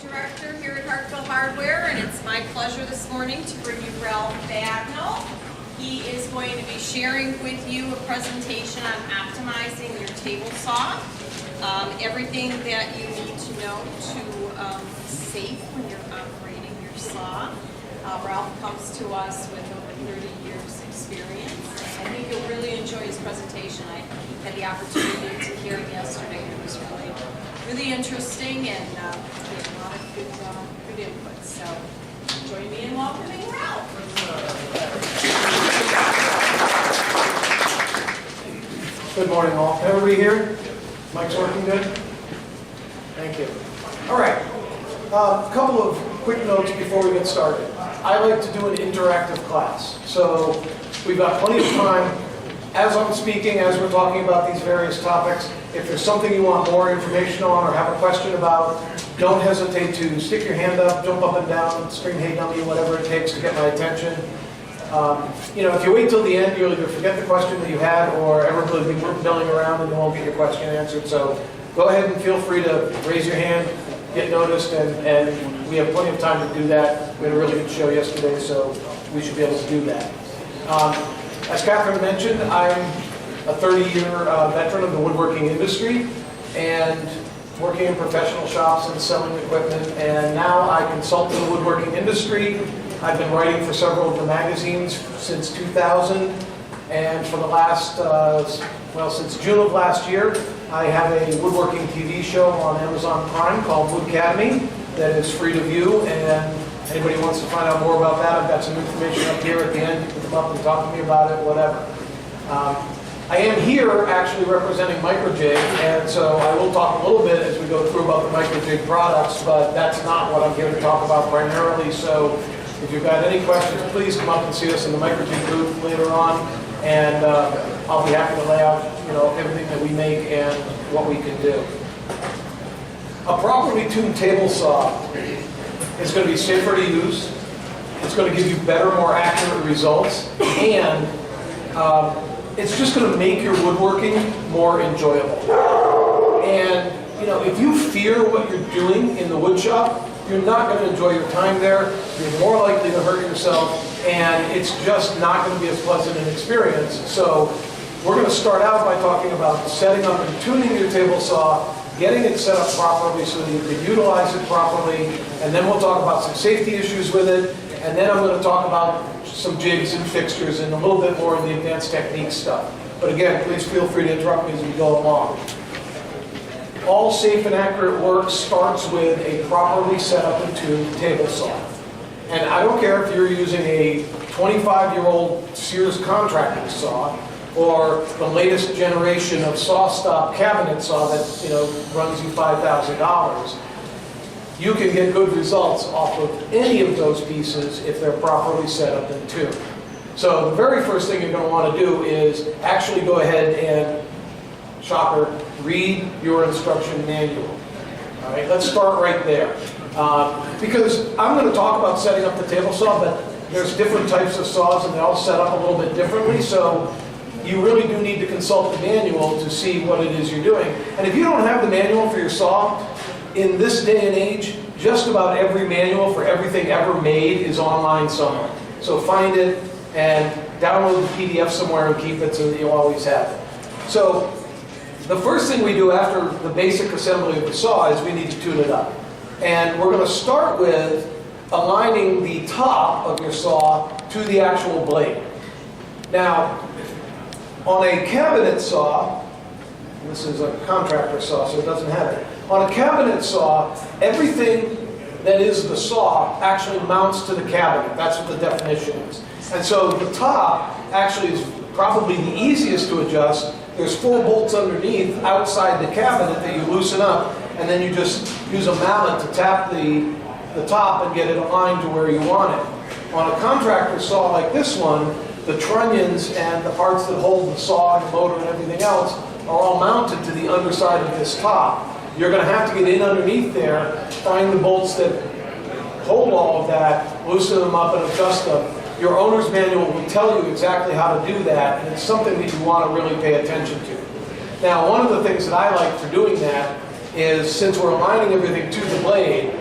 Director here at Hartville Hardware, and it's my pleasure this morning to bring you Ralph Bagnall. He is going to be sharing with you a presentation on optimizing your table saw. Everything that you need to know to be safe when you're operating your saw. Ralph comes to us with over 30 years experience. I think you'll really enjoy his presentation. I had the opportunity to hear him yesterday. It was really interesting, and we had a lot of good input. So join me in welcoming Ralph. Good morning, all. Everybody here? Mic's working good? Thank you. All right. A couple of quick notes before we get started. I like to do an interactive class. So we've got plenty of time. As I'm speaking, as we're talking about these various topics, if there's something you want more information on or have a question about, don't hesitate to stick your hand up, jump up and down, scream, hey dummy, whatever it takes to get my attention. If you wait till the end, you'll either forget the question that you had or everybody will be milling around and you won't get your question answered. So go ahead and feel free to raise your hand, get noticed, and we have plenty of time to do that. We had a really good show yesterday, so we should be able to do that. As Catherine mentioned, I'm a 30-year veteran of the woodworking industry and working in professional shops and selling equipment, and now I consult in the woodworking industry. I've been writing for several of the magazines since 2000, and for the last, since June of last year, I have a woodworking TV show on Amazon Prime called Woodcademy that is free to view, and anybody wants to find out more about that, I've got some information up here at the end. You can come up and talk to me about it, whatever. I am here actually representing MicroJig, and so I will talk a little bit as we go through about the MicroJig products, but that's not what I'm here to talk about primarily. So if you've got any questions, please come up and see us in the MicroJig booth later on, and I'll be happy to lay out everything that we make and what we can do. A properly tuned table saw is going to be safer to use. It's going to give you better, more accurate results, and it's just going to make your woodworking more enjoyable. And if you fear what you're doing in the wood shop, you're not going to enjoy your time there. You're more likely to hurt yourself, and it's just not going to be as pleasant an experience. So we're going to start out by talking about setting up and tuning your table saw, getting it set up properly so that you can utilize it properly, and then we'll talk about some safety issues with it, and then I'm going to talk about some jigs and fixtures and a little bit more of the advanced technique stuff. But again, please feel free to interrupt me as we go along. All safe and accurate work starts with a properly set up and tuned table saw. And I don't care if you're using a 25-year-old Sears contracting saw or the latest generation of saw-stop cabinet saw that runs you $5,000. You can get good results off of any of those pieces if they're properly set up and tuned. So the very first thing you're going to want to do is actually go ahead and, shopper, read your instruction manual. All right, let's start right there. Because I'm going to talk about setting up the table saw, but there's different types of saws and they all set up a little bit differently. So you really do need to consult the manual to see what it is you're doing. And if you don't have the manual for your saw, in this day and age, just about every manual for everything ever made is online somewhere. So find it and download the PDF somewhere and keep it so that you'll always have it. So the first thing we do after the basic assembly of the saw is we need to tune it up. And we're going to start with aligning the top of your saw to the actual blade. Now, on a cabinet saw, this is a contractor saw, so it doesn't have it. On a cabinet saw, everything that is the saw actually mounts to the cabinet. That's what the definition is. And so the top actually is probably the easiest to adjust. There's 4 bolts underneath outside the cabinet that you loosen up, and then you just use a mallet to tap the top and get it aligned to where you want it. On a contractor saw like this one, the trunnions and the parts that hold the saw and the motor and everything else are all mounted to the underside of this top. You're going to have to get in underneath there, find the bolts that hold all of that, loosen them up and adjust them. Your owner's manual will tell you exactly how to do that, and it's something that you want to really pay attention to. Now, one of the things that I like for doing that is, since we're aligning everything to the blade,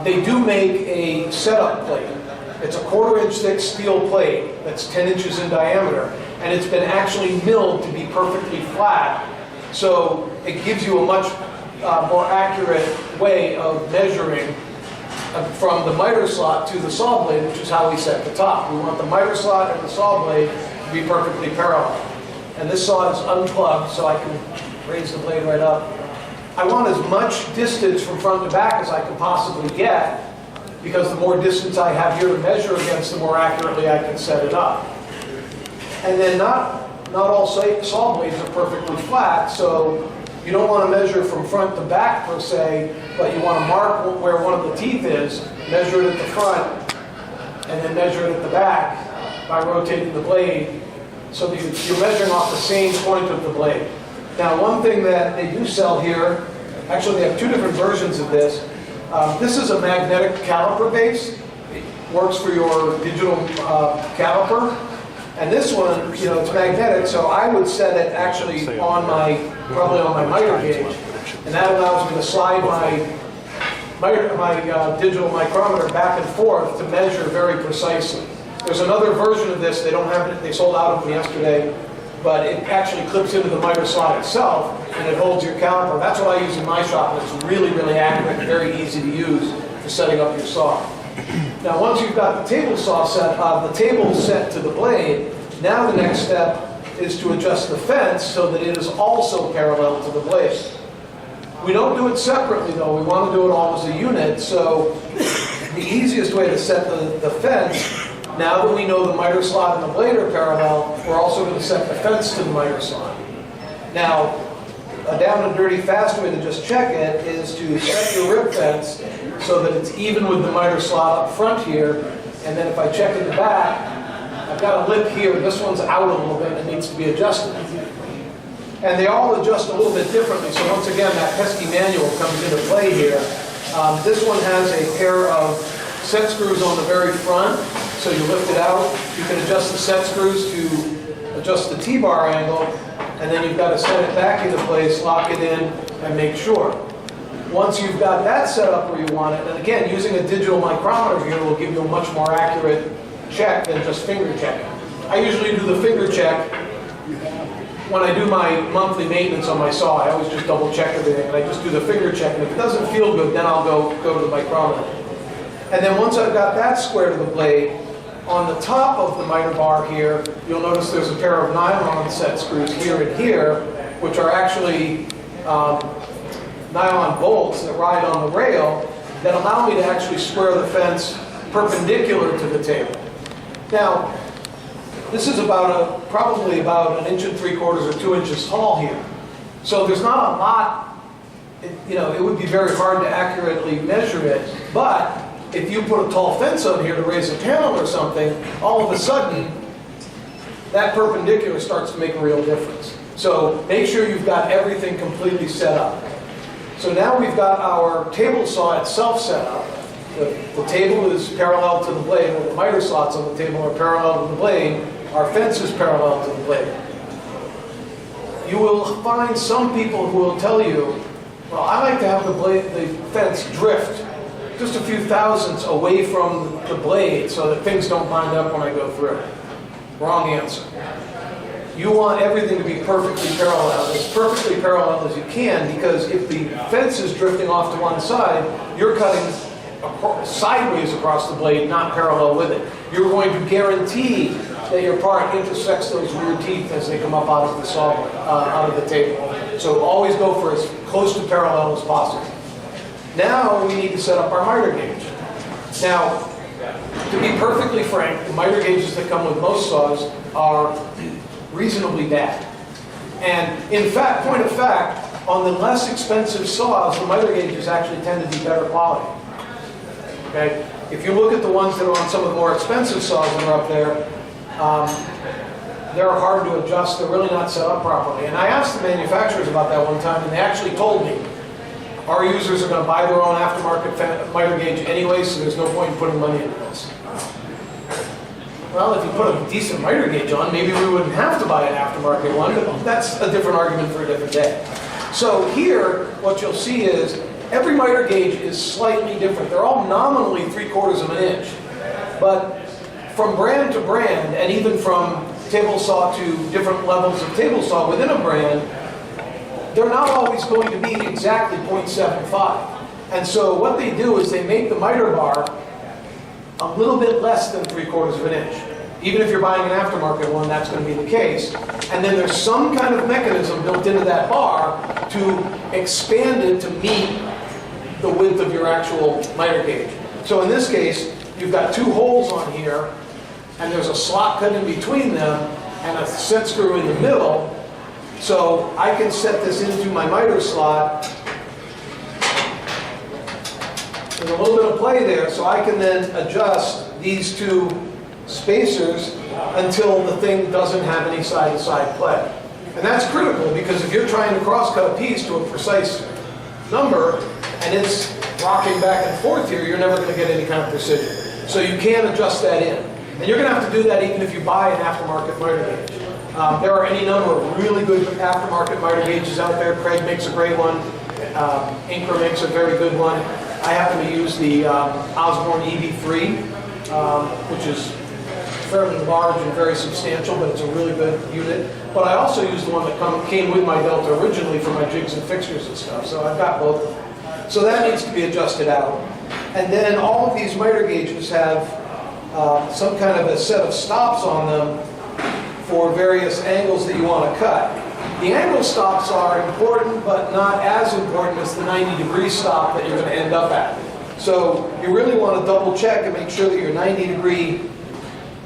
They do make a setup plate. It's a 1/4 inch thick steel plate that's 10 inches in diameter, and it's been actually milled to be perfectly flat. So it gives you a much more accurate way of measuring from the miter slot to the saw blade, which is how we set the top. We want the miter slot and the saw blade to be perfectly parallel. And this saw is unplugged, so I can raise the blade right up. I want as much distance from front to back as I can possibly get, because the more distance I have here to measure against, the more accurately I can set it up. And then not all saw blades are perfectly flat, so you don't want to measure from front to back per se, but you want to mark where one of the teeth is, measure it at the front, and then measure it at the back by rotating the blade, so that you're measuring off the same point of the blade. Now, one thing that they do sell here, actually they have 2 different versions of this. This is a magnetic caliper base. It works for your digital caliper. And this one, it's magnetic, so I would set it actually probably on my miter gauge. And that allows me to slide my digital micrometer back and forth to measure very precisely. There's another version of this, they don't have it, they sold out of them yesterday, but it actually clips into the miter slot itself, and it holds your caliper. That's what I use in my shop, and it's really, really accurate and very easy to use for setting up your saw. Now, once you've got the table saw set, the table set to the blade, now the next step is to adjust the fence so that it is also parallel to the blade. We don't do it separately, though. We want to do it all as a unit, so the easiest way to set the fence, now that we know the miter slot and the blade are parallel, we're also going to set the fence to the miter slot. Now, a down and dirty fast way to just check it is to set your rib fence so that it's even with the miter slot up front here, and then if I check in the back, I've got a lip here, this one's out a little bit, it needs to be adjusted. And they all adjust a little bit differently, so once again, that pesky manual comes into play here. This one has a pair of set screws on the very front, so you lift it out. You can adjust the set screws to adjust the T-bar angle, and then you've got to set it back into place, lock it in, and make sure. Once you've got that set up where you want it, and again, using a digital micrometer here will give you a much more accurate check than just finger checking. I usually do the finger check when I do my monthly maintenance on my saw. I always just double check everything, and I just do the finger check, and if it doesn't feel good, then I'll go to the micrometer. And then once I've got that square to the blade, on the top of the miter bar here, you'll notice there's a pair of nylon set screws here and here, which are actually nylon bolts that ride on the rail that allow me to actually square the fence perpendicular to the table. Now, this is probably about 1 3/4 or 2 inches tall here. So there's not a lot, it would be very hard to accurately measure it, but if you put a tall fence on here to raise a panel or something, all of a sudden, that perpendicular starts to make a real difference. So make sure you've got everything completely set up. So now we've got our table saw itself set up. The table is parallel to the blade, or the miter slots on the table are parallel to the blade. Our fence is parallel to the blade. You will find some people who will tell you, well, I like to have the fence drift just a few thousandths away from the blade so that things don't bind up when I go through. Wrong answer. You want everything to be perfectly parallel, as perfectly parallel as you can, because if the fence is drifting off to one side, you're cutting sideways across the blade, not parallel with it. You're going to guarantee that your part intersects those rear teeth as they come up out of the saw, out of the table. So always go for as close to parallel as possible. Now we need to set up our miter gauge. Now, to be perfectly frank, the miter gauges that come with most saws are reasonably bad. And in fact, point of fact, on the less expensive saws, the miter gauges actually tend to be better quality. Okay? If you look at the ones that are on some of the more expensive saws that are up there, they're hard to adjust. They're really not set up properly. And I asked the manufacturers about that one time, and they actually told me, our users are going to buy their own aftermarket miter gauge anyway, so there's no point in putting money into this. Well, if you put a decent miter gauge on, maybe we wouldn't have to buy an aftermarket one, but that's a different argument for a different day. So here, what you'll see is every miter gauge is slightly different. They're all nominally 3/4 of an inch. But from brand to brand, and even from table saw to different levels of table saw within a brand, they're not always going to be exactly 0.75. And so what they do is they make the miter bar a little bit less than 3/4 of an inch. Even if you're buying an aftermarket one, that's going to be the case. And then there's some kind of mechanism built into that bar to expand it to meet the width of your actual miter gauge. So in this case, you've got two holes on here, and there's a slot cut in between them, and a set screw in the middle. So I can set this into my miter slot. There's a little bit of play there, so I can then adjust these two spacers until the thing doesn't have any side-to-side play. And that's critical, because if you're trying to cross-cut a piece to a precise number, and it's rocking back and forth here, you're never going to get any kind of precision. So you can adjust that in. And you're going to have to do that even if you buy an aftermarket miter gauge. There are any number of really good aftermarket miter gauges out there. Craig makes a great one. Incra makes a very good one. I happen to use the Osborne EV3, which is fairly large and very substantial, but it's a really good unit. But I also use the one that came with my Delta originally for my jigs and fixtures and stuff, so I've got both of them. So that needs to be adjusted out. And then all of these miter gauges have some kind of a set of stops on them for various angles that you want to cut. The angle stops are important, but not as important as the 90-degree stop that you're going to end up at. So you really want to double check and make sure that your 90-degree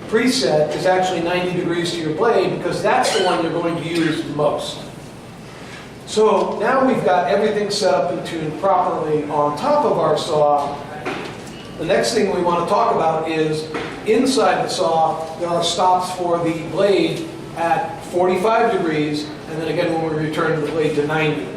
preset is actually 90 degrees to your blade, because that's the one you're going to use the most. So now we've got everything set up and tuned properly on top of our saw. The next thing we want to talk about is inside the saw, there are stops for the blade at 45 degrees, and then again when we return the blade to 90.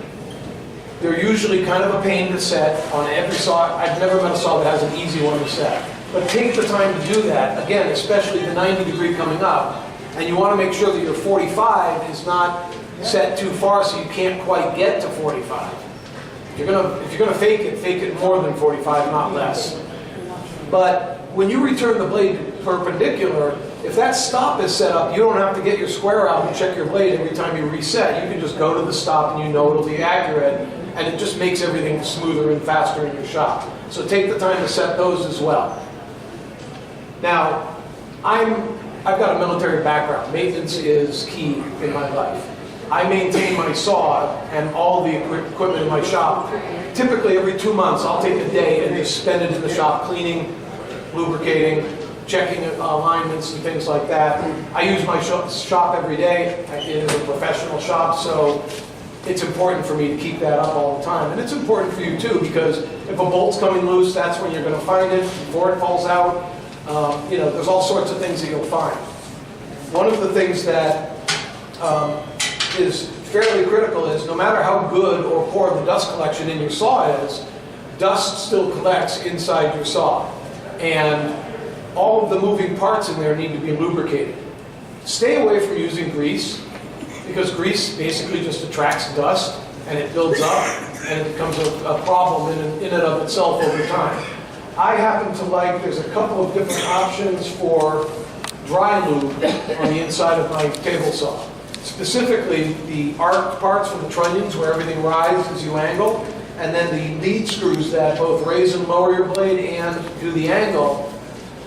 They're usually kind of a pain to set on every saw. I've never met a saw that has an easy one to set. But take the time to do that, again, especially the 90 degree coming up. And you want to make sure that your 45 is not set too far so you can't quite get to 45. If you're gonna fake it more than 45, not less. But when you return the blade perpendicular, if that stop is set up, you don't have to get your square out and check your blade every time you reset. You can just go to the stop and you know it'll be accurate, and it just makes everything smoother and faster in your shop. So take the time to set those as well. Now, I've got a military background. Maintenance is key in my life. I maintain my saw and all the equipment in my shop. Typically every 2 months I'll take a day and just spend it in the shop cleaning, lubricating, checking alignments and things like that. I use my shop every day. It is a professional shop, so it's important for me to keep that up all the time. And it's important for you too, because if a bolt's coming loose, that's when you're going to find it before it falls out. There's all sorts of things that you'll find. One of the things that is fairly critical is no matter how good or poor the dust collection in your saw is, dust still collects inside your saw. And all of the moving parts in there need to be lubricated. Stay away from using grease, because grease basically just attracts dust and it builds up and it becomes a problem in and of itself over time. I happen to there's a couple of different options for dry lube on the inside of my table saw. Specifically, the arc parts for the trunnions where everything rises as you angle, and then the lead screws that both raise and lower your blade and do the angle.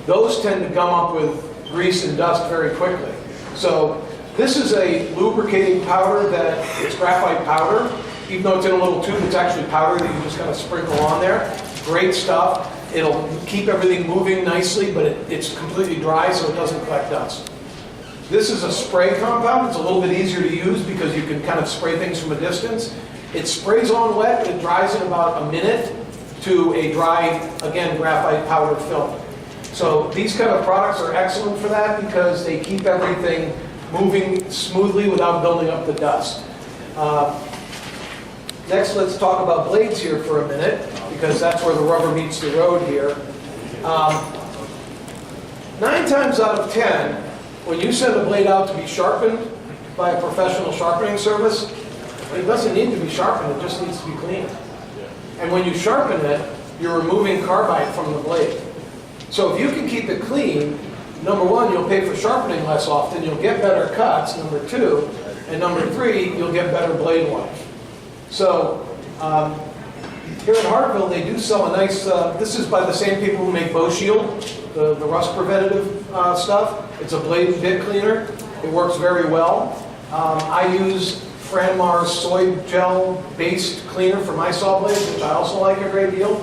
Those tend to gum up with grease and dust very quickly. So this is a lubricating powder that it's graphite powder. Even though it's in a little tube, it's actually powder that you just kind of sprinkle on there. Great stuff. It'll keep everything moving nicely, but it's completely dry so it doesn't collect dust. This is a spray compound. It's a little bit easier to use because you can kind of spray things from a distance. It sprays on wet, it dries in about a minute to a dry, again, graphite powder film. So these kind of products are excellent for that because they keep everything moving smoothly without building up the dust. Next, let's talk about blades here for a minute, because that's where the rubber meets the road here. 9 times out of 10, when you send a blade out to be sharpened by a professional sharpening service, it doesn't need to be sharpened, it just needs to be cleaned. And when you sharpen it, you're removing carbide from the blade. So if you can keep it clean, number one, you'll pay for sharpening less often, you'll get better cuts, number two, and number three, you'll get better blade life. So here in Hartville, they do sell a nice, this is by the same people who make Bow Shield, the rust preventative stuff. It's a blade bit cleaner. It works very well. I use Franmar's soy gel based cleaner for my saw blades, which I also like a great deal.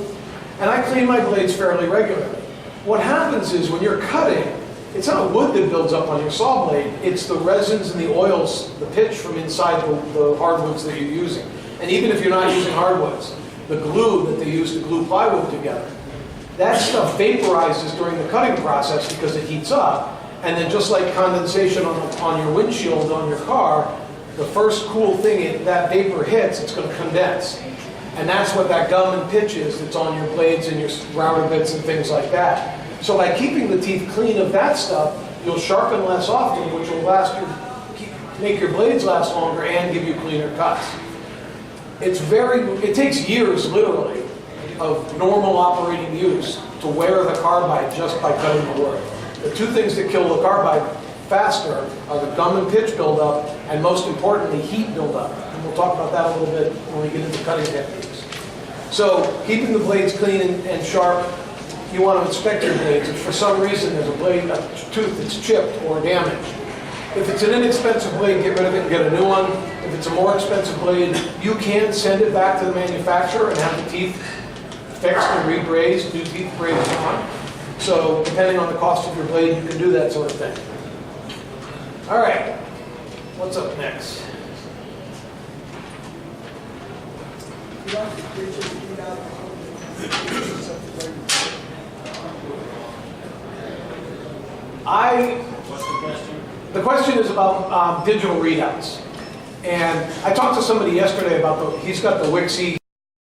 And I clean my blades fairly regularly. What happens is when you're cutting, it's not wood that builds up on your saw blade, it's the resins and the oils, the pitch from inside the hardwoods that you're using. And even if you're not using hardwoods, the glue that they use to glue plywood together, that stuff vaporizes during the cutting process because it heats up. And then just like condensation on your windshield on your car, the first cool thing that vapor hits, it's going to condense. And that's what that gum and pitch is that's on your blades and your router bits and things like that. So by keeping the teeth clean of that stuff, you'll sharpen less often, which will make your blades last longer and give you cleaner cuts. It takes years, literally, of normal operating use to wear the carbide just by cutting the wood. The two things that kill the carbide faster are the gum and pitch buildup, and most importantly, heat buildup. And we'll talk about that a little bit when we get into cutting techniques. So, keeping the blades clean and sharp, you want to inspect your blades. If for some reason there's a tooth that's chipped or damaged, if it's an inexpensive blade, get rid of it and get a new one. If it's a more expensive blade, you can send it back to the manufacturer and have the teeth fixed and rebrazed, new teeth brazed on. So depending on the cost of your blade, you can do that sort of thing. All right, what's up next? The question is about digital readouts. And I talked to somebody yesterday about he's got the Wixie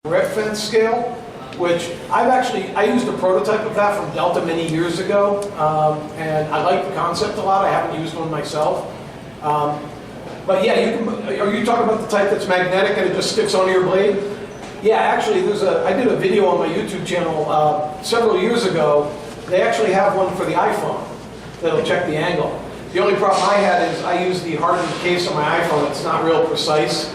rep fence scale, which I used a prototype of that from Delta many years ago, and I like the concept a lot. I haven't used one myself. But yeah, are you talking about the type that's magnetic and it just sticks onto your blade? Yeah, actually, I did a video on my YouTube channel several years ago. They actually have one for the iPhone that'll check the angle. The only problem I had is I use the hardened case on my iPhone. It's not real precise,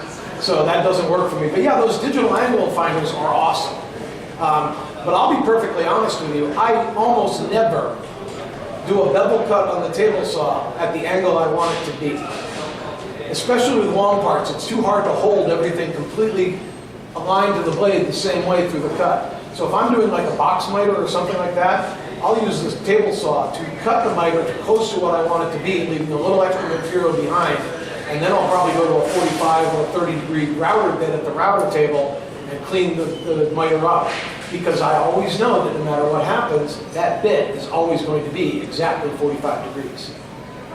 so that doesn't work for me. But yeah, those digital angle finders are awesome. But I'll be perfectly honest with you, I almost never do a bevel cut on the table saw at the angle I want it to be. Especially with long parts, it's too hard to hold everything completely aligned to the blade the same way through the cut. So if I'm doing like a box miter or something like that, I'll use this table saw to cut the miter close to what I want it to be, leaving a little extra material behind. And then I'll probably go to a 45 or 30-degree router bit at the router table and clean the miter up. Because I always know that no matter what happens, that bit is always going to be exactly 45 degrees.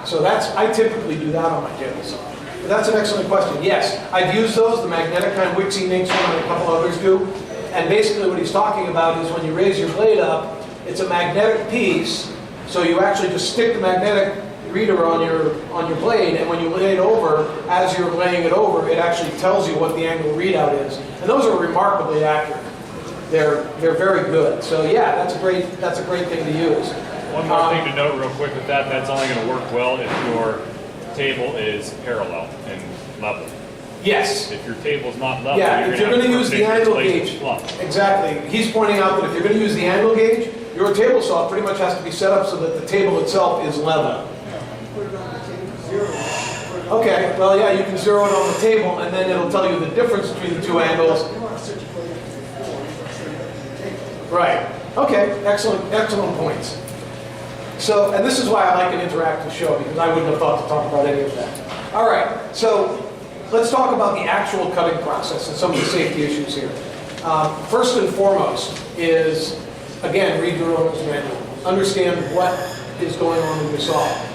So I typically do that on my table saw. But that's an excellent question. Yes, I've used those. The magnetic kind, Wixie makes one, and a couple others do. And basically what he's talking about is when you raise your blade up, it's a magnetic piece, so you actually just stick the magnetic reader on your blade, and when you lay it over, as you're laying it over, it actually tells you what the angle readout is. And those are remarkably accurate. They're very good. So yeah, that's a great thing to use. One more thing to note real quick with that, that's only going to work well if your table is parallel and level. Yes. If your table's not level, yeah, if you're going to use the angle gauge, exactly. He's pointing out that if you're going to use the angle gauge, your table saw pretty much has to be set up so that the table itself is level. Okay, well yeah, you can zero it on the table and then it'll tell you the difference between the two angles. Right. Okay, excellent points. So, and this is why I like an interactive show, because I wouldn't have thought to talk about any of that. All right, so let's talk about the actual cutting process and some of the safety issues here. First and foremost is, again, read your owner's manual. Understand what is going on with your saw.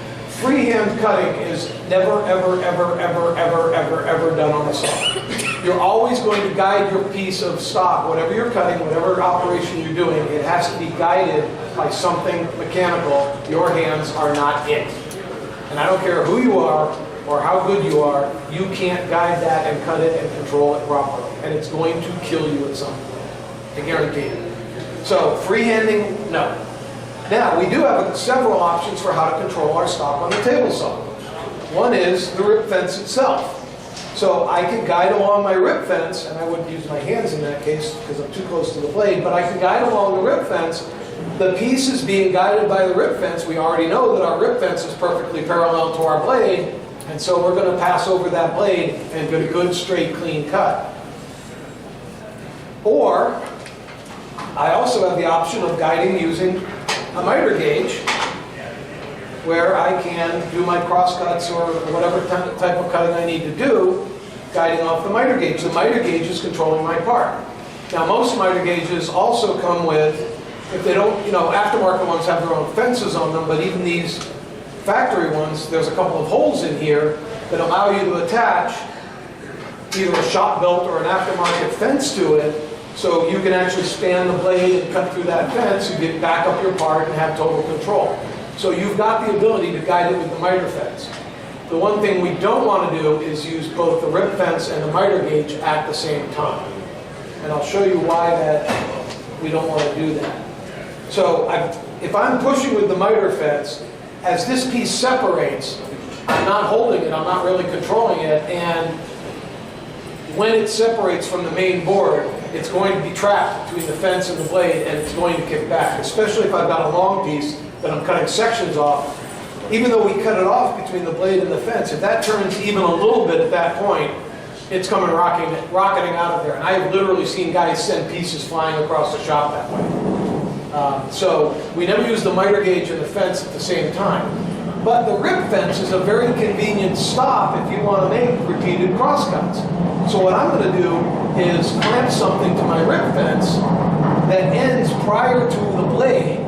Freehand cutting is never, ever, ever, ever, ever, ever, ever done on a saw. You're always going to guide your piece of stock, whatever you're cutting, whatever operation you're doing, it has to be guided by something mechanical. Your hands are not it. And I don't care who you are or how good you are, you can't guide that and cut it and control it properly. And it's going to kill you at some point. I guarantee you. So freehanding, no. Now, we do have several options for how to control our stock on the table saw. One is the rip fence itself. So I can guide along my rip fence, and I wouldn't use my hands in that case because I'm too close to the blade, but I can guide along the rip fence. The piece is being guided by the rip fence. We already know that our rip fence is perfectly parallel to our blade, and so we're going to pass over that blade and get a good, straight, clean cut. Or, I also have the option of guiding using a miter gauge, where I can do my cross cuts or whatever type of cutting I need to do, guiding off the miter gauge. The miter gauge is controlling my part. Now, most miter gauges also come with, if they don't, aftermarket ones have their own fences on them, but even these factory ones, there's a couple of holes in here that allow you to attach either a shop built or an aftermarket fence to it, so you can actually span the blade and cut through that fence, you get back up your part and have total control. So you've got the ability to guide it with the miter fence. The one thing we don't want to do is use both the rip fence and the miter gauge at the same time. And I'll show you why that we don't want to do that. So if I'm pushing with the miter fence, as this piece separates, I'm not holding it, I'm not really controlling it, and when it separates from the main board, it's going to be trapped between the fence and the blade, and it's going to kick back, especially if I've got a long piece that I'm cutting sections off. Even though we cut it off between the blade and the fence, if that turns even a little bit at that point, it's coming rocketing out of there. And I've literally seen guys send pieces flying across the shop that way. So we never use the miter gauge and the fence at the same time. But the rip fence is a very convenient stop if you want to make repeated crosscuts. So what I'm going to do is clamp something to my rip fence that ends prior to the blade.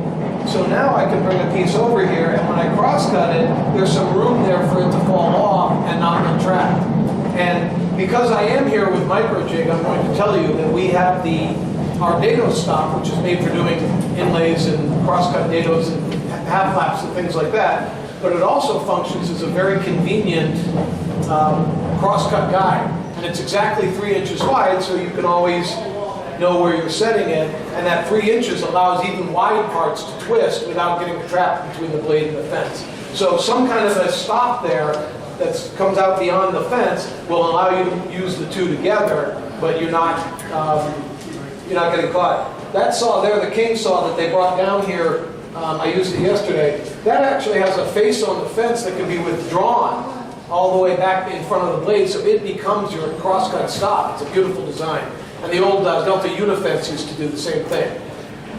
So now I can bring a piece over here, and when I crosscut it, there's some room there for it to fall off and not get trapped. And because I am here with micro jig, I'm going to tell you that we have our dado stop, which is made for doing inlays and crosscut dados and half laps and things like that. But it also functions as a very convenient crosscut guide. And it's exactly 3 inches wide, so you can always know where you're setting it. And that 3 inches allows even wide parts to twist without getting trapped between the blade and the fence. So some kind of a stop there that comes out beyond the fence will allow you to use the two together, but you're not getting caught. That saw there, the king saw that they brought down here, I used it yesterday, that actually has a face on the fence that can be withdrawn all the way back in front of the blade, so it becomes your crosscut stop. It's a beautiful design. And the old Delta Unifence used to do the same thing.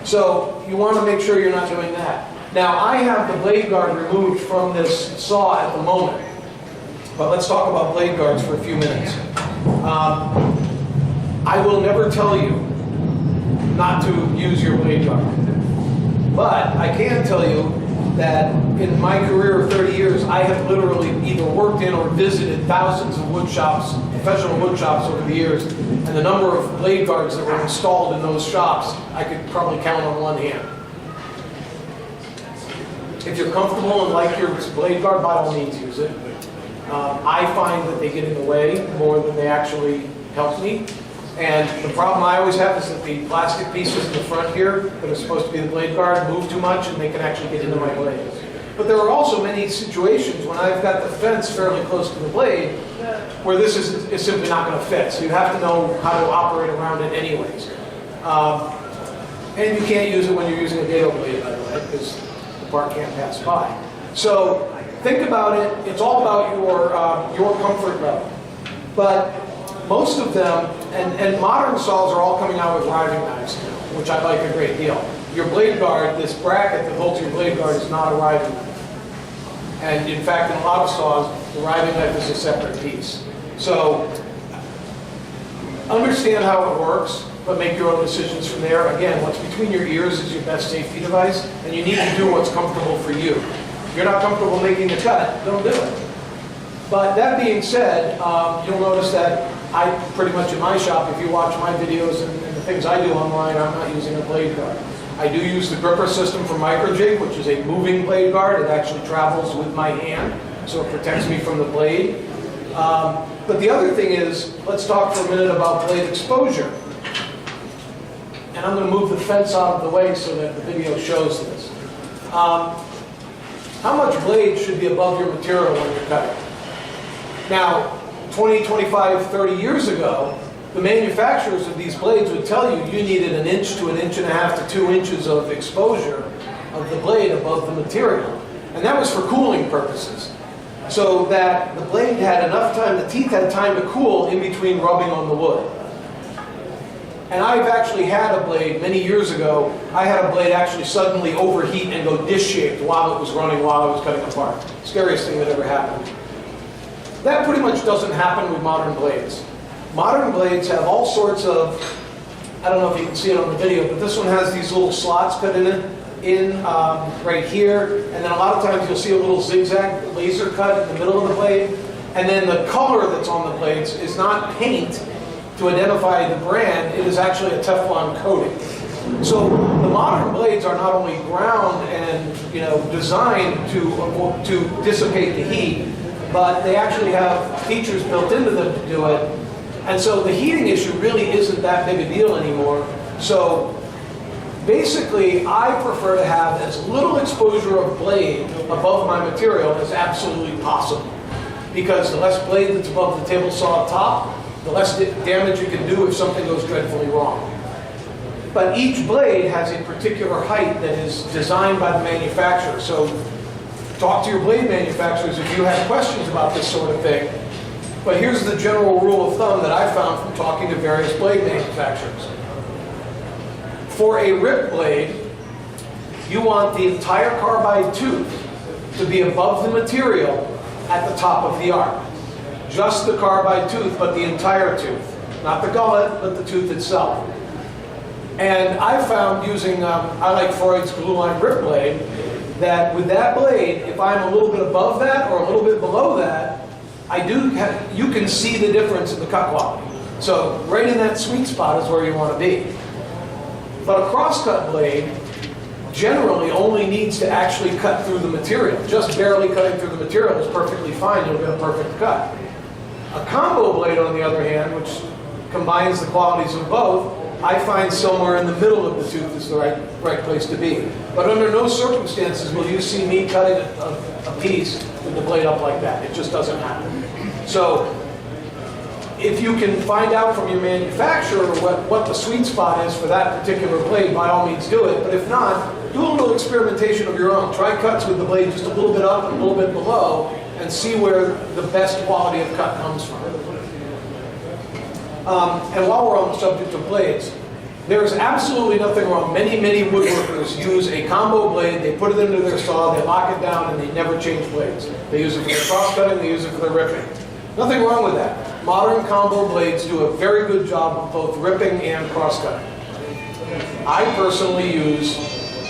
So you want to make sure you're not doing that. Now, I have the blade guard removed from this saw at the moment. But let's talk about blade guards for a few minutes. I will never tell you not to use your blade guard. But I can tell you that in my career of 30 years, I have literally either worked in or visited thousands of wood shops, professional wood shops over the years, and the number of blade guards that were installed in those shops, I could probably count on one hand. If you're comfortable and like your blade guard, by all means use it. I find that they get in the way more than they actually help me. And the problem I always have is that the plastic pieces in the front here that are supposed to be the blade guard move too much and they can actually get into my blade. But there are also many situations when I've got the fence fairly close to the blade where this is simply not going to fit. So you have to know how to operate around it anyways. And you can't use it when you're using a dado blade, by the way, because the part can't pass by. So think about it. It's all about your comfort level. But most of them, and modern saws are all coming out with riving knives now, which I like a great deal. Your blade guard, this bracket that holds your blade guard, is not a riving knife. And in fact, in a lot of saws, the riving knife is a separate piece. So understand how it works, but make your own decisions from there. Again, what's between your ears is your best safety device, and you need to do what's comfortable for you. If you're not comfortable making the cut, don't do it. But that being said, you'll notice that I pretty much in my shop, if you watch my videos and the things I do online, I'm not using a blade guard. I do use the gripper system from Microjig, which is a moving blade guard. It actually travels with my hand, so it protects me from the blade. But the other thing is, let's talk for a minute about blade exposure. and I'm going to move the fence out of the way so that the video shows this. How much blade should be above your material when you're cutting? Now, 20, 25, 30 years ago, the manufacturers of these blades would tell you you needed 1 inch to 1.5 inches to 2 inches of exposure of the blade above the material. And that was for cooling purposes. So that the blade had enough time, the teeth had time to cool in between rubbing on the wood. And I've actually had a blade, many years ago, I had a blade actually suddenly overheat and go dish-shaped while it was running, while I was cutting apart. Scariest thing that ever happened. That pretty much doesn't happen with modern blades. Modern blades have all sorts of, I don't know if you can see it on the video, but this one has these little slots cut in it, right here, and then a lot of times you'll see a little zigzag laser cut in the middle of the blade, and then the color that's on the blades is not paint to identify the brand, it is actually a Teflon coating. So the modern blades are not only ground and designed to dissipate the heat, but they actually have features built into them to do it. And so the heating issue really isn't that big a deal anymore. So basically, I prefer to have as little exposure of blade above my material as absolutely possible. Because the less blade that's above the table saw top, the less damage you can do if something goes dreadfully wrong. But each blade has a particular height that is designed by the manufacturer. So talk to your blade manufacturers if you have questions about this sort of thing. But here's the general rule of thumb that I found from talking to various blade manufacturers. For a rip blade, you want the entire carbide tooth to be above the material at the top of the arc. Just the carbide tooth, but the entire tooth. Not the gullet, but the tooth itself. And I found using, I like Freud's glue line rip blade, that with that blade, if I'm a little bit above that or a little bit below that, you can see the difference in the cut quality. So right in that sweet spot is where you want to be. But a crosscut blade generally only needs to actually cut through the material. Just barely cutting through the material is perfectly fine. You'll get a perfect cut. A combo blade, on the other hand, which combines the qualities of both, I find somewhere in the middle of the tooth is the right place to be. But under no circumstances will you see me cutting a piece with the blade up like that. It just doesn't happen. So if you can find out from your manufacturer what the sweet spot is for that particular blade, by all means do it. But if not, do a little experimentation of your own. Try cuts with the blade just a little bit up and a little bit below and see where the best quality of cut comes from. And while we're on the subject of blades, there's absolutely nothing wrong. Many, many woodworkers use a combo blade, they put it into their saw, they lock it down, and they never change blades. They use it for their cross-cutting, they use it for their ripping. Nothing wrong with that. Modern combo blades do a very good job of both ripping and cross-cutting. I personally use,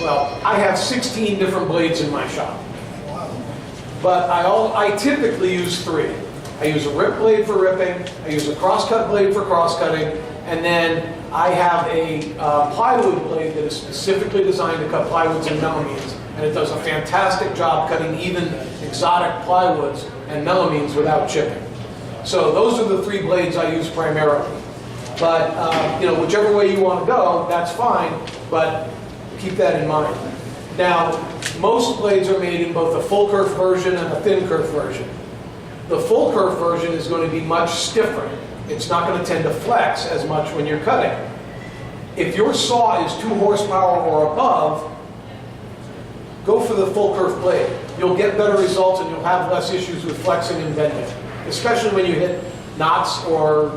I have 16 different blades in my shop. But I typically use 3. I use a rip blade for ripping, I use a cross-cut blade for cross-cutting, and then I have a plywood blade that is specifically designed to cut plywoods and melamines, and it does a fantastic job cutting even exotic plywoods and melamines without chipping. So those are the 3 blades I use primarily. But whichever way you want to go, that's fine, but keep that in mind. Now, most blades are made in both a full kerf version and a thin kerf version. The full kerf version is going to be much stiffer. It's not going to tend to flex as much when you're cutting. If your saw is 2 horsepower or above, go for the full kerf blade. You'll get better results and you'll have less issues with flexing and bending. Especially when you hit knots or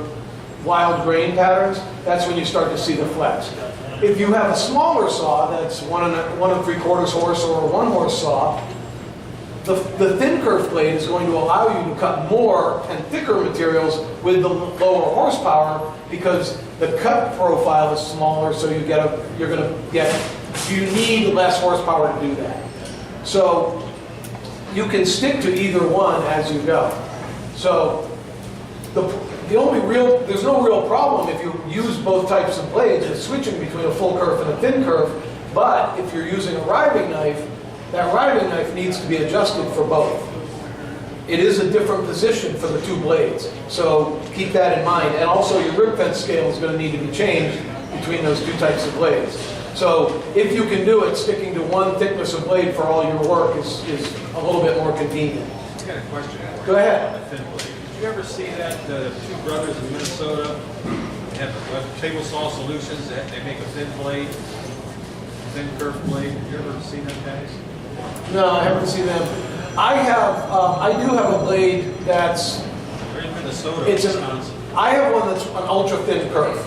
wild grain patterns, that's when you start to see the flex. If you have a smaller saw that's 1 3/4 horse or a 1 horse saw, the thin kerf blade is going to allow you to cut more and thicker materials with the lower horsepower because the cut profile is smaller, so you need less horsepower to do that. So you can stick to either one as you go. So there's no real problem if you use both types of blades with switching between a full kerf and a thin kerf, but if you're using a riving knife, that riving knife needs to be adjusted for both. It is a different position for the 2 blades, so keep that in mind. And also your rib fence scale is going to need to be changed between those two types of blades. So if you can do it, sticking to one thickness of blade for all your work is a little bit more convenient. I got a question. Go ahead. On the thin blade. Did you ever see that two brothers in Minnesota have table saw solutions that they make a thin blade, thin curved blade? Have you ever seen them guys? No, I haven't seen them. I do have a blade that's, They're in Minnesota, it's Wisconsin. I have one that's an ultra thin curve.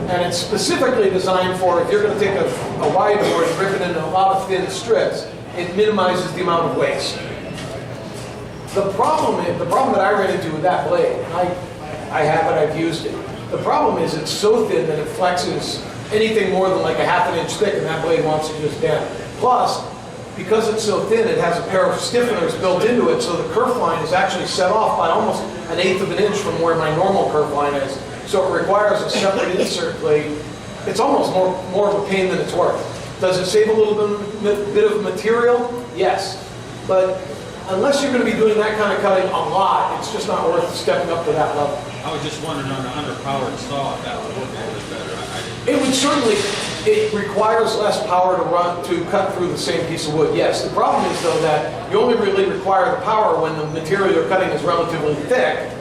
And it's specifically designed for if you're going to take a wide board and rip it into a lot of thin strips, it minimizes the amount of waste. The problem that I ran into with that blade, and I have it, I've used it. The problem is it's so thin that it flexes anything more than like a ½ inch thick, and that blade wants to just bend. Plus, because it's so thin, it has a pair of stiffeners built into it, so the kerf line is actually set off by almost 1/8 of an inch from where my normal kerf line is. So it requires a separate insert blade. It's almost more of a pain than it's worth. Does it save a little bit of material? Yes. But unless you're going to be doing that kind of cutting a lot, it's just not worth stepping up to that level. I was just wondering on an underpowered saw if that would work a little bit better. It would certainly, it requires less power to cut through the same piece of wood, yes. The problem is though that you only really require the power when the material you're cutting is relatively thick.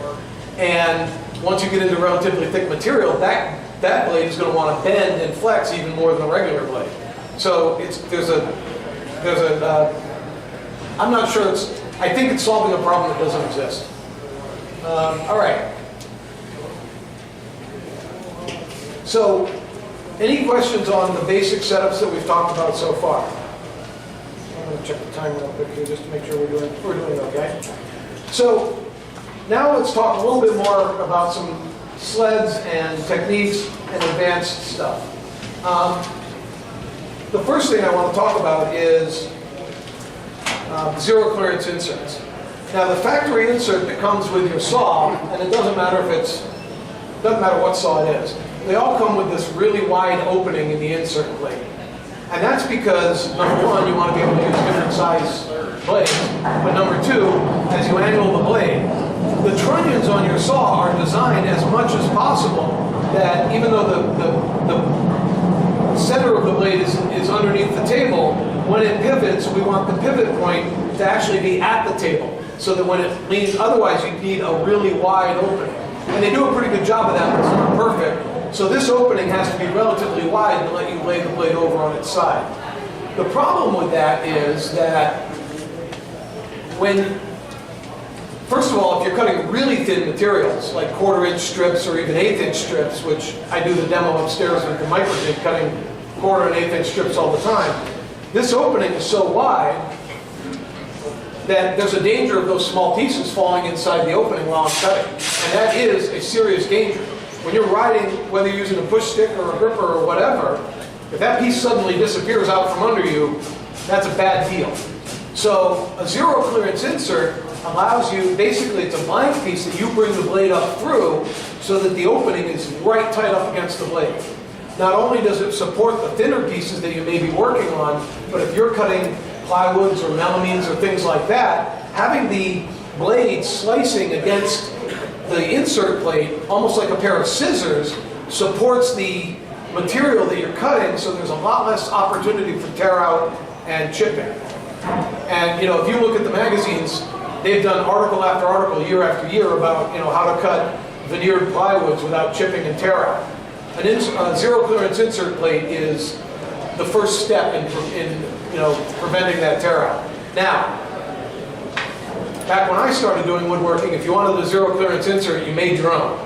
And once you get into relatively thick material, that blade is going to want to bend and flex even more than a regular blade. So I'm not sure I think it's solving a problem that doesn't exist. All right. So, any questions on the basic setups that we've talked about so far? I'm going to check the time real quick here just to make sure we're doing okay. So, now let's talk a little bit more about some sleds and techniques and advanced stuff. The first thing I want to talk about is zero clearance inserts. Now the factory insert that comes with your saw, and it doesn't matter what saw it is, they all come with this really wide opening in the insert blade. And that's because, number one, you want to be able to use different size blades. But number two, as you angle the blade, the trunnions on your saw are designed as much as possible that even though the center of the blade is underneath the table, when it pivots, we want the pivot point to actually be at the table so that when it leans, otherwise you need a really wide opening. And they do a pretty good job of that, but it's not perfect. So this opening has to be relatively wide to let you lay the blade over on its side. The problem with that is that first of all, if you're cutting really thin materials, like 1/4 inch strips or even 1/8 inch strips, which I do the demo upstairs with the micro jig, cutting 1/4 and 1/8 inch strips all the time, this opening is so wide that there's a danger of those small pieces falling inside the opening while I'm cutting. And that is a serious danger. When you're riding, whether you're using a push stick or a gripper or whatever, if that piece suddenly disappears out from under you, that's a bad deal. So a zero clearance insert allows you, basically it's a blank piece that you bring the blade up through so that the opening is right tight up against the blade. Not only does it support the thinner pieces that you may be working on, but if you're cutting plywoods or melamines or things like that, having the blade slicing against the insert plate, almost like a pair of scissors, supports the material that you're cutting, so there's a lot less opportunity for tear out and chipping. And if you look at the magazines, they've done article after article, year after year about how to cut veneered plywoods without chipping and tear out. A zero clearance insert plate is the first step in preventing that tear out. Now, back when I started doing woodworking, if you wanted a zero clearance insert, you made your own.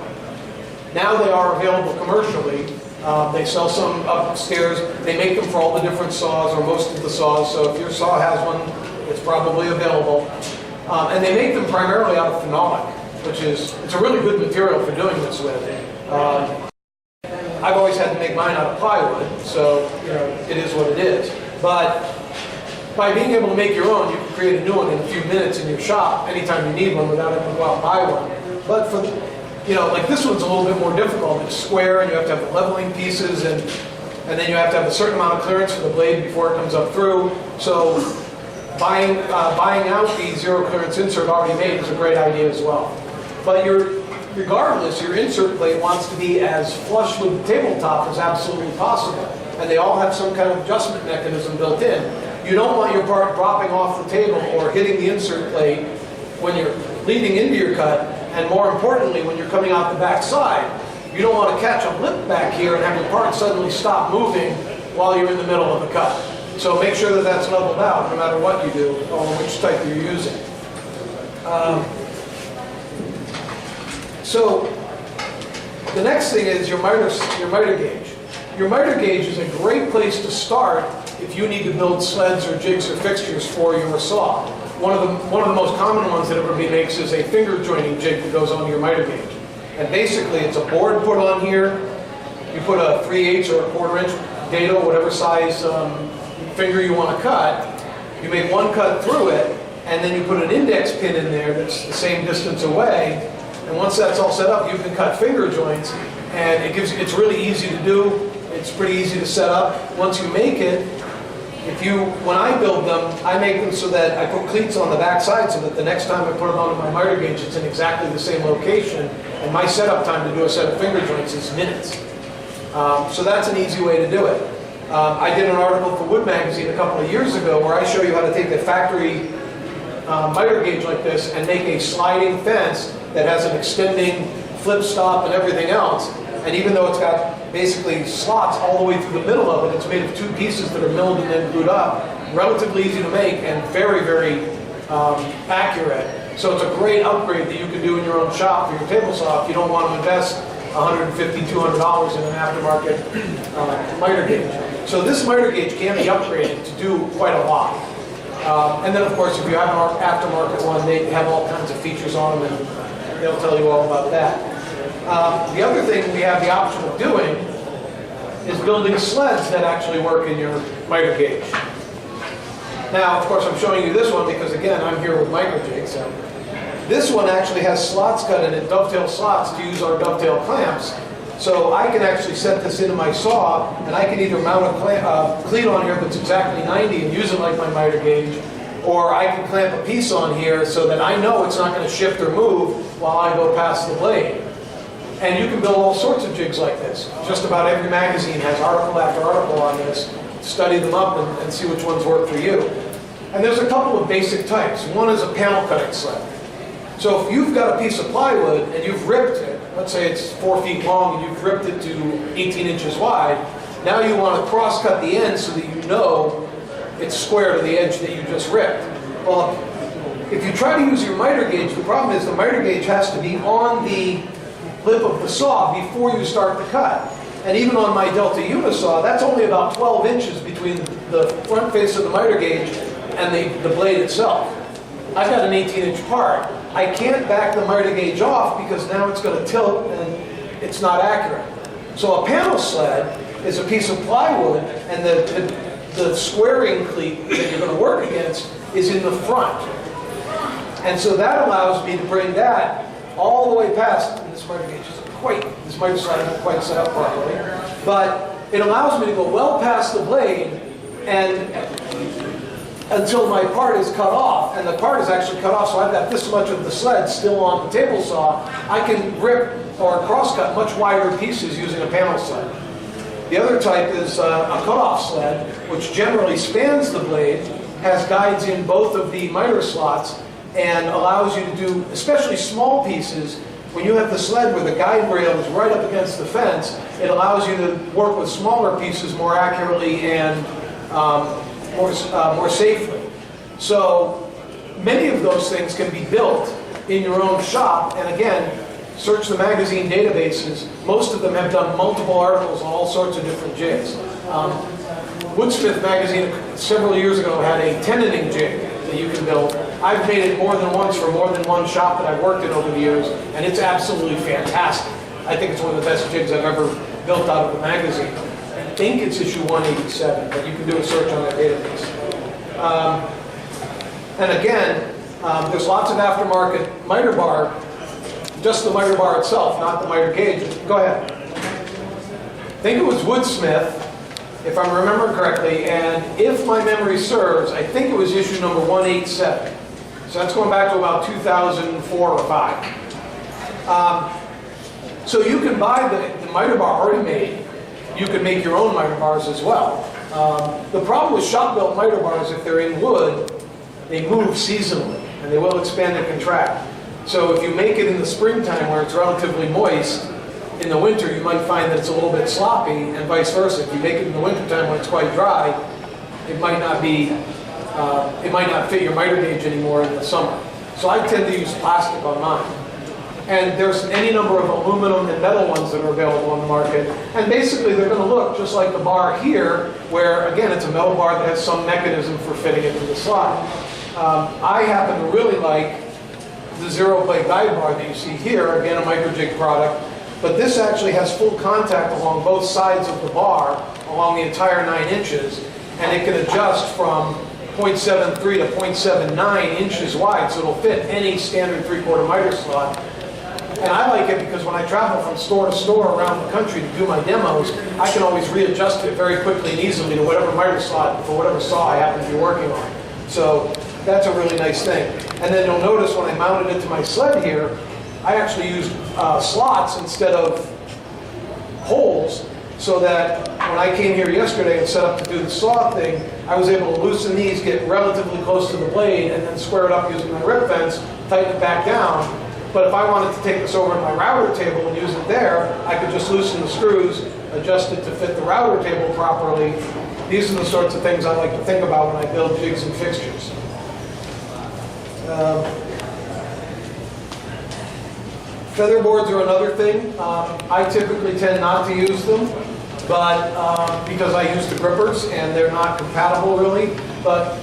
Now they are available commercially. They sell some upstairs. They make them for all the different saws or most of the saws. So if your saw has one, it's probably available. And they make them primarily out of phenolic, it's a really good material for doing this with. I've always had to make mine out of plywood, so it is what it is. But by being able to make your own, you can create a new one in a few minutes in your shop anytime you need one without having to go out and buy one. But for like this one's a little bit more difficult. It's square, and you have to have the leveling pieces, and then you have to have a certain amount of clearance for the blade before it comes up through. So buying out the zero clearance insert already made is a great idea as well. But regardless, your insert plate wants to be as flush with the tabletop as absolutely possible. And they all have some kind of adjustment mechanism built in. You don't want your part dropping off the table or hitting the insert plate when you're leading into your cut, and more importantly, when you're coming out the back side. You don't want to catch a lip back here and have your part suddenly stop moving while you're in the middle of the cut. So make sure that that's leveled out no matter what you do or which type you're using. So the next thing is your miter gauge. Your miter gauge is a great place to start if you need to build sleds or jigs or fixtures for your saw. One of the most common ones that everybody makes is a finger joining jig that goes on your miter gauge. And basically it's a board put on here. You put a 3/8 or a 1/4 inch dado, whatever size finger you want to cut. You make one cut through it, and then you put an index pin in there that's the same distance away. And once that's all set up, you can cut finger joints, and it's really easy to do. It's pretty easy to set up. Once you make it, when I build them, I make them so that I put cleats on the back side so that the next time I put them onto my miter gauge, it's in exactly the same location. And my setup time to do a set of finger joints is minutes. So that's an easy way to do it. I did an article for Wood Magazine a couple of years ago where I show you how to take a factory miter gauge like this and make a sliding fence that has an extending flip stop and everything else. And even though it's got basically slots all the way through the middle of it, it's made of 2 pieces that are milled and then glued up. Relatively easy to make and very, very accurate. So it's a great upgrade that you can do in your own shop for your table saw if you don't want to invest $150, $200 in an aftermarket miter gauge. So this miter gauge can be upgraded to do quite a lot. And then of course if you have an aftermarket one, they have all kinds of features on them and they'll tell you all about that. The other thing we have the option of doing is building sleds that actually work in your miter gauge. Now, of course, I'm showing you this one because, again, I'm here with micro jigs. So this one actually has slots cut in it, dovetail slots to use our dovetail clamps. So I can actually set this into my saw, and I can either mount a cleat on here that's exactly 90 and use it like my miter gauge, or I can clamp a piece on here so that I know it's not going to shift or move while I go past the blade. And you can build all sorts of jigs like this. Just about every magazine has article after article on this. Study them up and see which ones work for you. And there's a couple of basic types. One is a panel cutting sled. So if you've got a piece of plywood and you've ripped it, let's say it's 4 feet long and you've ripped it to 18 inches wide, now you want to cross cut the end so that you know it's square to the edge that you just ripped. Well, if you try to use your miter gauge, the problem is the miter gauge has to be on the lip of the saw before you start the cut. And even on my Delta Unisaw, that's only about 12 inches between the front face of the miter gauge and the blade itself. I've got an 18-inch part. I can't back the miter gauge off because now it's going to tilt and it's not accurate. So a panel sled is a piece of plywood and the squaring cleat that you're going to work against is in the front. And so that allows me to bring that all the way past, and this miter gauge isn't quite, this miter sled isn't quite set up properly, but it allows me to go well past the blade and until my part is cut off, and the part is actually cut off, so I've got this much of the sled still on the table saw. I can rip or cross-cut much wider pieces using a panel sled. The other type is a cut-off sled, which generally spans the blade, has guides in both of the miter slots, and allows you to do, especially small pieces, when you have the sled where the guide rail is right up against the fence, it allows you to work with smaller pieces more accurately and more safely. So many of those things can be built in your own shop, and again, search the magazine databases. Most of them have done multiple articles on all sorts of different jigs. Woodsmith magazine several years ago had a tenoning jig that you can build. I've made it more than once for more than one shop that I've worked in over the years, and it's absolutely fantastic. I think it's one of the best jigs I've ever built out of the magazine. I think it's issue 187, but you can do a search on that database. And again, there's lots of aftermarket miter bar, just the miter bar itself, not the miter gauge. Go ahead. I think it was Woodsmith, if I'm remembering correctly, and if my memory serves, I think it was issue number 187. So that's going back to about 2004 or 5. So you can buy the miter bar already made. You can make your own miter bars as well. The problem with shop-built miter bars, if they're in wood, they move seasonally, and they will expand and contract. So if you make it in the springtime where it's relatively moist, in the winter you might find that it's a little bit sloppy, and vice versa. If you make it in the wintertime when it's quite dry, it might not fit your miter gauge anymore in the summer. So I tend to use plastic on mine. And there's any number of aluminum and metal ones that are available on the market. And basically they're going to look just like the bar here, where again it's a metal bar that has some mechanism for fitting it to the slot. I happen to really like the zero plate guide bar that you see here, again a microjig product. But this actually has full contact along both sides of the bar, along the entire 9 inches, and it can adjust from 0.73 to 0.79 inches wide, so it'll fit any standard 3/4 miter slot. And I like it because when I travel from store to store around the country to do my demos, I can always readjust it very quickly and easily to whatever miter slot for whatever saw I happen to be working on. So that's a really nice thing. And then you'll notice when I mounted it to my sled here, I actually used slots instead of holes, so that when I came here yesterday and set up to do the saw thing, I was able to loosen these, get relatively close to the blade, and then square it up using my rip fence, tighten it back down. But if I wanted to take this over to my router table and use it there, I could just loosen the screws, adjust it to fit the router table properly. These are the sorts of things I like to think about when I build jigs and fixtures. Feather boards are another thing. I typically tend not to use them, but because I use the grippers and they're not compatible really. But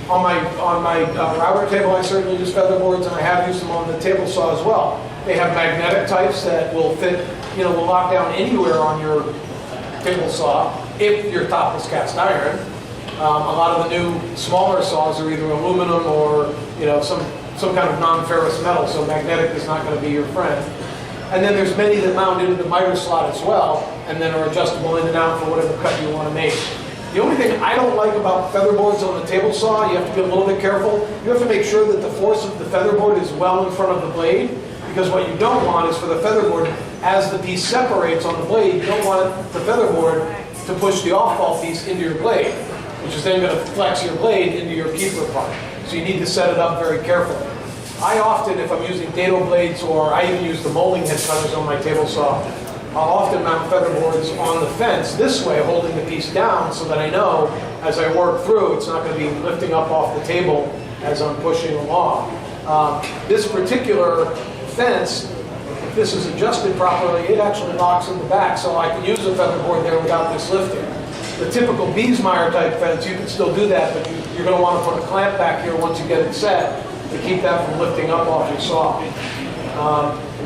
on my router table, I certainly use feather boards, and I have used them on the table saw as well. They have magnetic types that will fit, will lock down anywhere on your table saw if your top is cast iron. A lot of the new smaller saws are either aluminum or some kind of non-ferrous metal, so magnetic is not going to be your friend. And then there's many that mount into the miter slot as well, and then are adjustable in and out for whatever cut you want to make. The only thing I don't like about feather boards on the table saw, you have to be a little bit careful. You have to make sure that the force of the feather board is well in front of the blade, because what you don't want is for the feather board, as the piece separates on the blade, you don't want the feather board to push the off-fall piece into your blade, which is then going to flex your blade into your keeper part. So you need to set it up very carefully. I often, if I'm using dado blades, or I even use the molding head cutters on my table saw, I'll often mount feather boards on the fence this way, holding the piece down, so that I know as I work through, it's not going to be lifting up off the table as I'm pushing along. This particular fence, if this is adjusted properly, it actually locks in the back, so I can use a feather board there without this lifting. The typical Biesmeyer type fence, you can still do that, but you're going to want to put a clamp back here once you get it set to keep that from lifting up off your saw.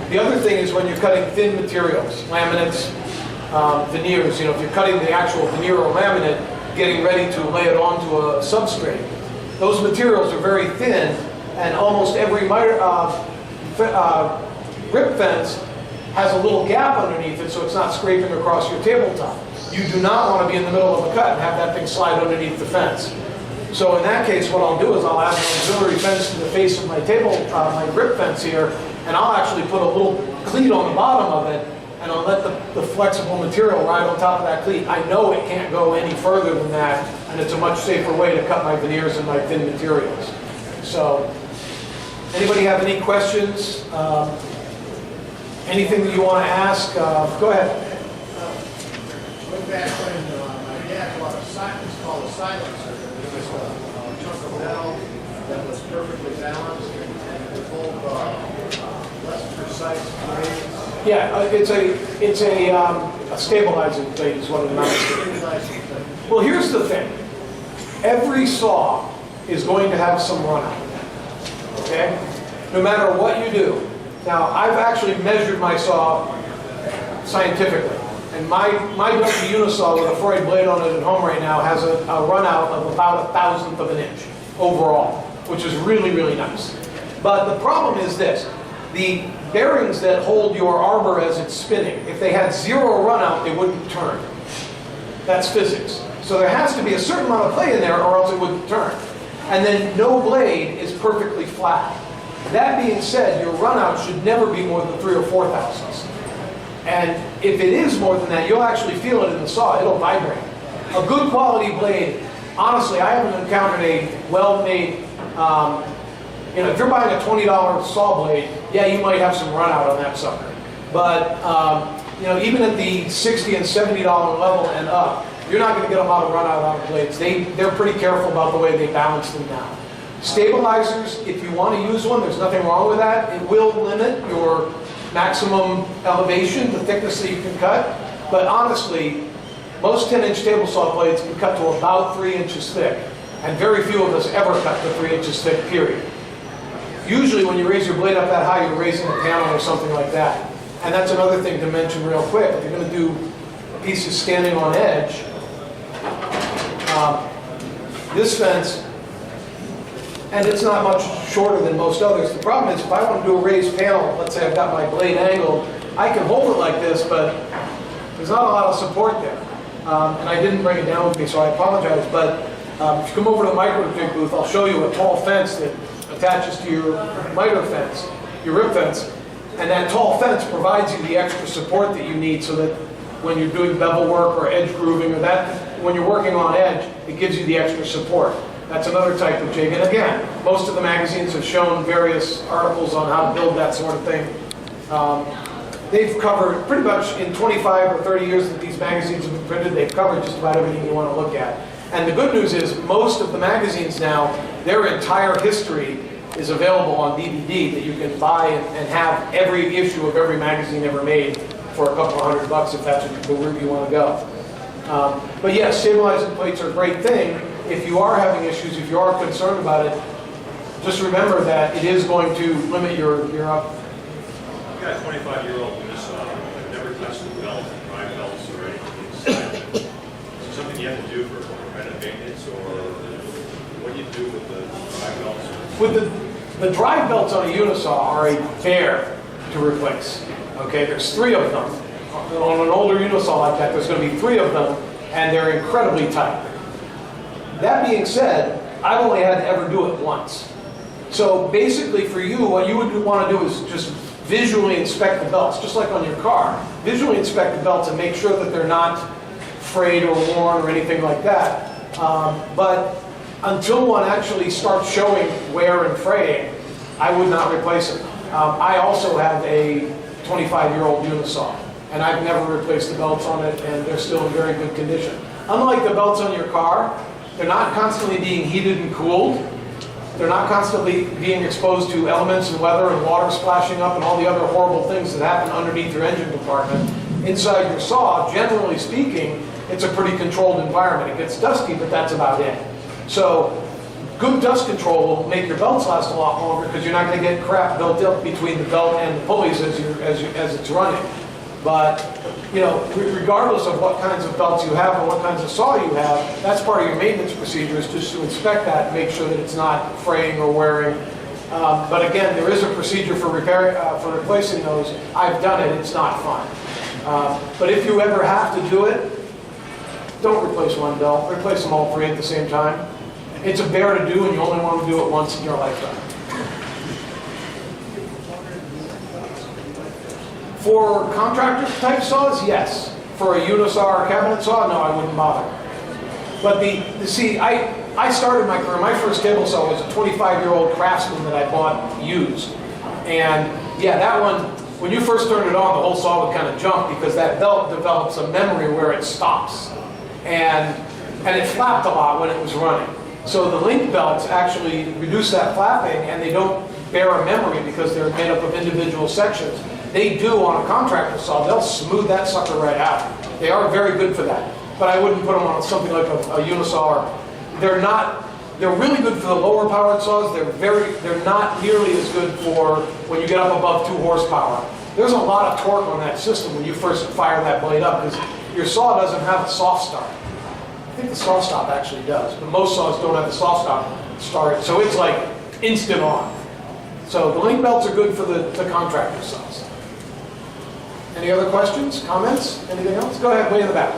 The other thing is when you're cutting thin materials, laminates, veneers, if you're cutting the actual veneer or laminate, getting ready to lay it onto a substrate. Those materials are very thin, and almost every rip fence has a little gap underneath it so it's not scraping across your tabletop. You do not want to be in the middle of a cut and have that thing slide underneath the fence. So in that case, what I'll do is I'll add an auxiliary fence to the face of my my grip fence here, and I'll actually put a little cleat on the bottom of it, and I'll let the flexible material ride on top of that cleat. I know it can't go any further than that, and it's a much safer way to cut my veneers and my thin materials. So, anybody have any questions? Anything that you want to ask? Go ahead. Way back when my dad bought a silence called a silencer. It was a chunk of metal that was perfectly balanced and would hold less precise blades. Yeah, it's a stabilizing blade is what it amounts to. Well, here's the thing. Every saw is going to have some runout. Okay? No matter what you do. Now, I've actually measured my saw scientifically. And my Dutch Unisaw with a Freud blade on it at home right now has a runout of about 1/1000th of an inch overall, which is really, really nice. But the problem is this. The bearings that hold your arbor as it's spinning, if they had zero runout, they wouldn't turn. That's physics. So there has to be a certain amount of play in there or else it wouldn't turn. And then no blade is perfectly flat. That being said, your runout should never be more than 3 or 4 thousandths. And if it is more than that, you'll actually feel it in the saw. It'll vibrate. A good quality blade, honestly, I haven't encountered a well-made, if you're buying a $20 saw blade, yeah, you might have some run out on that sucker. But, even at the $60 and $70 level and up, you're not going to get a lot of run out of blades. They're pretty careful about the way they balance them now. Stabilizers, if you want to use one, there's nothing wrong with that. It will limit your maximum elevation, the thickness that you can cut. But honestly, most 10-inch table saw blades can cut to about 3 inches thick. And very few of us ever cut to 3 inches thick, period. Usually when you raise your blade up that high, you're raising a panel or something like that. And that's another thing to mention real quick. If you're going to do pieces standing on edge, this fence, and it's not much shorter than most others. The problem is if I want to do a raised panel, let's say I've got my blade angled, I can hold it like this, but there's not a lot of support there. And I didn't bring it down with me, so I apologize. But if you come over to the micro jig booth, I'll show you a tall fence that attaches to your miter fence, your rib fence. And that tall fence provides you the extra support that you need so that when you're doing bevel work or edge grooving or that, when you're working on edge, it gives you the extra support. That's another type of jig. And again, most of the magazines have shown various articles on how to build that sort of thing. They've covered, pretty much in 25 or 30 years that these magazines have been printed, they've covered just about everything you want to look at. And the good news is most of the magazines now, their entire history is available on DVD that you can buy and have every issue of every magazine ever made for a couple of $100 if that's the route you want to go. But yes, stabilizing plates are a great thing. If you are having issues, if you are concerned about it, just remember that it is going to limit your up. I've got a 25-year-old Unisaw. I've never touched the belt, drive belts, or anything inside. Is there something you have to do for preventive maintenance, or what do you do with the drive belts? With the drive belts on a Unisaw are a bear to replace. Okay, there's 3 of them. On an older Unisaw like that, there's going to be 3 of them, and they're incredibly tight. That being said, I've only had to ever do it once. So basically for you, what you would want to do is just visually inspect the belts, just like on your car. Visually inspect the belts and make sure that they're not frayed or worn or anything like that. But until one actually starts showing wear and fraying, I would not replace it. I also have a 25-year-old Unisaw, and I've never replaced the belts on it, and they're still in very good condition. Unlike the belts on your car, they're not constantly being heated and cooled. They're not constantly being exposed to elements and weather and water splashing up and all the other horrible things that happen underneath your engine compartment. Inside your saw, generally speaking, it's a pretty controlled environment. It gets dusty, but that's about it. So good dust control will make your belts last a lot longer because you're not going to get crap built up between the belt and the pulleys as it's running. But regardless of what kinds of belts you have and what kinds of saw you have, that's part of your maintenance procedure is just to inspect that and make sure that it's not fraying or wearing. But again, there is a procedure for replacing those. I've done it. It's not fun. But if you ever have to do it, don't replace one belt. Replace them all 3 at the same time. It's a bear to do, and you only want to do it once in your lifetime. For contractor type saws, yes. For a Unisaw or cabinet saw, no, I wouldn't bother. But I started my career, my first table saw was a 25-year-old Craftsman that I bought used. And yeah, that one, when you first turned it on, the whole saw would kind of jump because that belt develops a memory where it stops. And it flapped a lot when it was running. So the link belts actually reduce that flapping, and they don't bear a memory because they're made up of individual sections. They do on a contractor saw, they'll smooth that sucker right out. They are very good for that. But I wouldn't put them on something like a Unisaw. They're really good for the lower powered saws. They're not nearly as good for when you get up above 2 horsepower. There's a lot of torque on that system when you first fire that blade up because your saw doesn't have a soft start. I think the soft stop actually does, but most saws don't have the soft start, so it's like instant on. So the link belts are good for the contractor saws. Any other questions, comments, anything else? Go ahead, way in the back.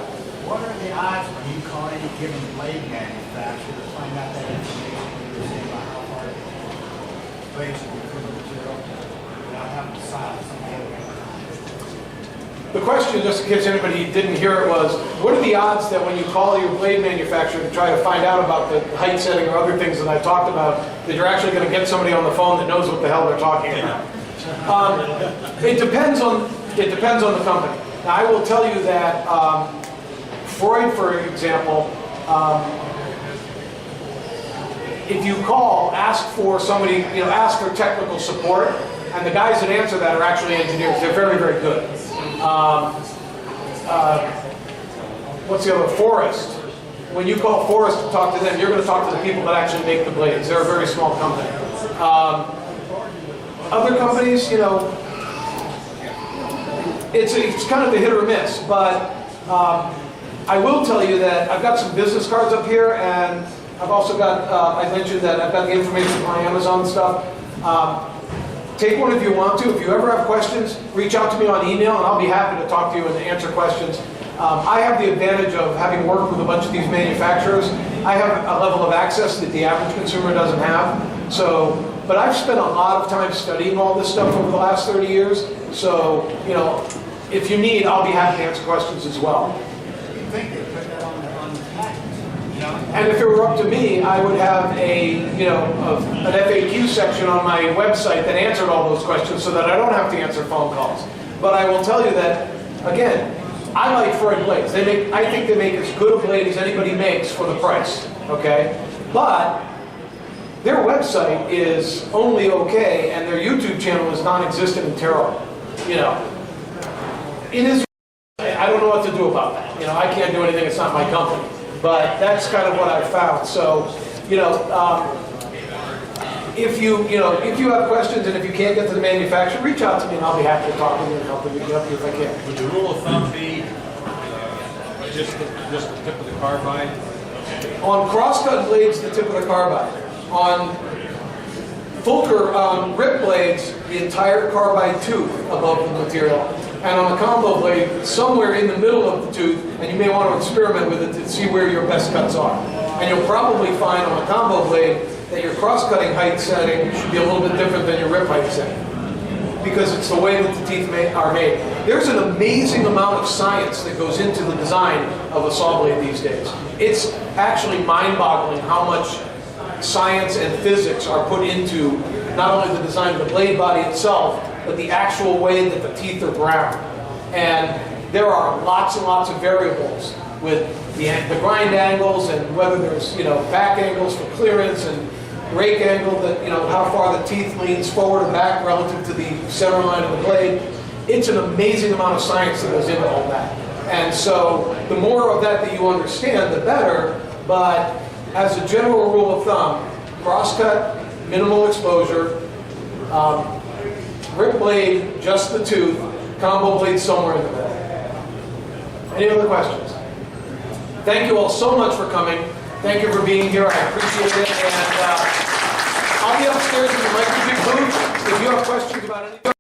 What are the odds when you call any given blade manufacturer to find out that information you're saying about how far blades should be put in material without having to silence some other the question, just in case anybody didn't hear it, was, what are the odds that when you call your blade manufacturer to try to find out about the height setting or other things that I talked about, that you're actually going to get somebody on the phone that knows what the hell they're talking about? It depends on the company. Now, I will tell you that Freud, for example, if you call, ask for somebody, ask for technical support, and the guys that answer that are actually engineers. They're very, very good. What's the other? Forrest. When you call Forrest to talk to them, you're going to talk to the people that actually make the blades. They're a very small company. Other companies, it's kind of the hit or miss, but I will tell you that I've got some business cards up here, and I've also got, I mentioned that I've got the information from my Amazon stuff. Take one if you want to. If you ever have questions, reach out to me on email, and I'll be happy to talk to you and answer questions. I have the advantage of having worked with a bunch of these manufacturers. I have a level of access that the average consumer doesn't have. So, but I've spent a lot of time studying all this stuff over the last 30 years. So, if you need, I'll be happy to answer questions as well. Thank you. Put that on And if it were up to me, I would have an FAQ section on my website that answered all those questions so that I don't have to answer phone calls. But I will tell you that, again, I like Freud blades. I think they make as good a blade as anybody makes for the price, okay? But their website is only okay, and their YouTube channel is non-existent and terrible. In Israel, I don't know what to do about that. I can't do anything. It's not my company. But that's kind of what I've found. So, if you have questions and if you can't get to the manufacturer, reach out to me and I'll be happy to talk to you and help you if I can. Would the rule of thumb be just the tip of the carbide? On crosscut blades, the tip of the carbide. On Fulker rip blades, the entire carbide tooth above the material. And on a combo blade, somewhere in the middle of the tooth, and you may want to experiment with it to see where your best cuts are. And you'll probably find on a combo blade that your cross-cutting height setting should be a little bit different than your rip height setting, because it's the way that the teeth are made. There's an amazing amount of science that goes into the design of a saw blade these days. It's actually mind-boggling how much science and physics are put into not only the design of the blade body itself, but the actual way that the teeth are ground. And there are lots and lots of variables with the grind angles and whether there's back angles for clearance and rake angle, that how far the teeth leans forward and back relative to the center line of the blade. It's an amazing amount of science that goes into all that. And so the more of that you understand, the better. But as a general rule of thumb, crosscut, minimal exposure, rip blade, just the tooth, combo blade somewhere in the middle. Any other questions? Thank you all so much for coming. Thank you for being here. I appreciate it. And I'll be upstairs in the microchip booth if you have questions about anything.